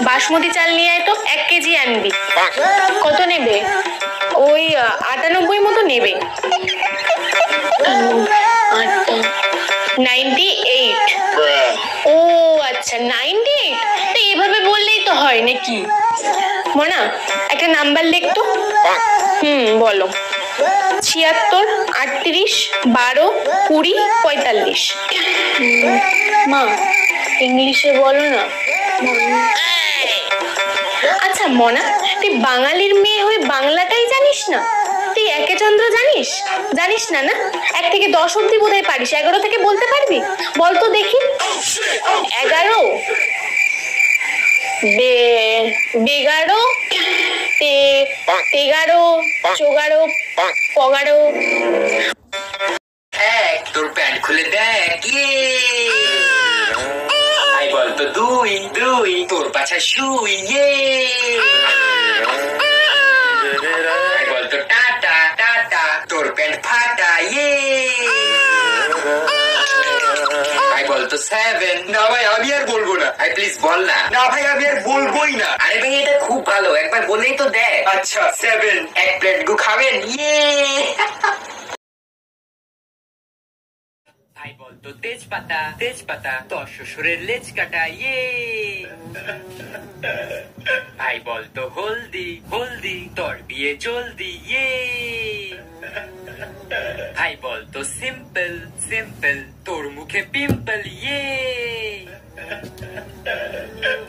বাসমতি চাল নিয়ে আয় তো, 1 কেজি আনবি। কত নেবে? ওই 98 মতো নেবে। 98। ও আচ্ছা 98। তো এভাবে বললেই তো হয় নাকি? মনা একটা নাম্বার লেখ তো। বলো। 76, 38, 12, 20, 45। মা ইংলিশে বলো না। আচ্ছা মনা, তুই বাঙালির মেয়ে হয়ে বাংলাটাই জানিস না? তুই একে চন্দ্র জানিস? জানিস না না? 1 থেকে 10 অব্দি বোধহয় পারিস, 11 থেকে বলতে পারবি? বল তো দেখি। 11, বেগারো, 13, 14, 15। তোর প্যান্ট খুলে দেখ। আই বলতো 2, তোর পাছা শুই। আই বলতো টাটা, তোর প্যান্ট ফাটা। আই বলতো 7। না ভাই আমি আর বলবো না। আই প্লিজ বল না। না ভাই আমি আর বলবোই না। আরে ভাই এটা খুব ভালো, একবার বলেই তো দেখ। আচ্ছা 7। 1 প্লেট গু খাবেন? ভাই বলতো তেজপাতা, তোর শ্বশুরের লেজ কাটা। ভাই বলতো হলদি, তোর বিয়ে জলদি। ভাই বলতো সিম্পল, তোর মুখে পিম্পল।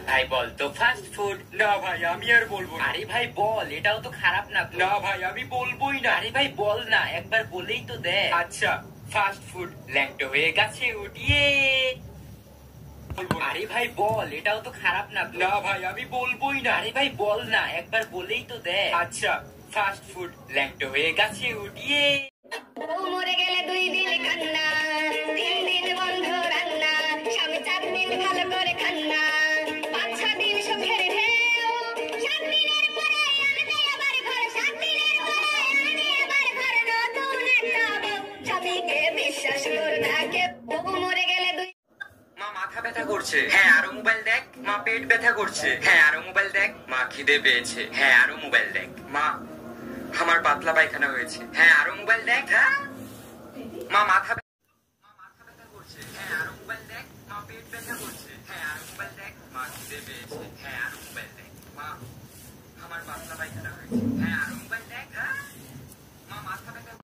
ভাই বলতো ফাস্ট ফুড। না ভাই আমি আর বলবো না। আরে ভাই বল, এটাও তো খারাপ না। না ভাই আমি বলবোই না। আরে ভাই বল না, একবার বলেই তো দে। আচ্ছা ফাস্ট ফুড ল্যাংটো হয়ে গাছে উঠিয়ে। আরে ভাই বল, এটাও তো খারাপ না। না ভাই আমি বলবোই না। আরে ভাই বল না, একবার বলেই তো দে। আচ্ছা ফাস্ট ফুড ল্যাংটো হয়ে গাছে উঠিয়ে। মরে গেলে 2 দিন কান্না, 3 দিন বন্ধ রান্না, স্বামী 4 দিন ভালো করে খান্না, 5-6 দিন সুখের ঢেউ, 7 দিনের পরে আনবে আবার ঘর, 7 দিনের পরে আনবে আবার ঘর, নতুন একটা বউ, স্বামীকে বিশ্বাস কর না কেউ। মরে গেলে 2। মা মাথা ব্যথা করছে। হ্যাঁ আরো মোবাইল দেখ। মা পেট ব্যথা করছে। হ্যাঁ আরো মোবাইল দেখ। মা খিদে পেয়েছে। হ্যাঁ আরো মোবাইল দেখ। মা আমার পাতলা পায়খানা হয়েছে। হ্যাঁ আরো মোবাইল দেখ। মা মাথা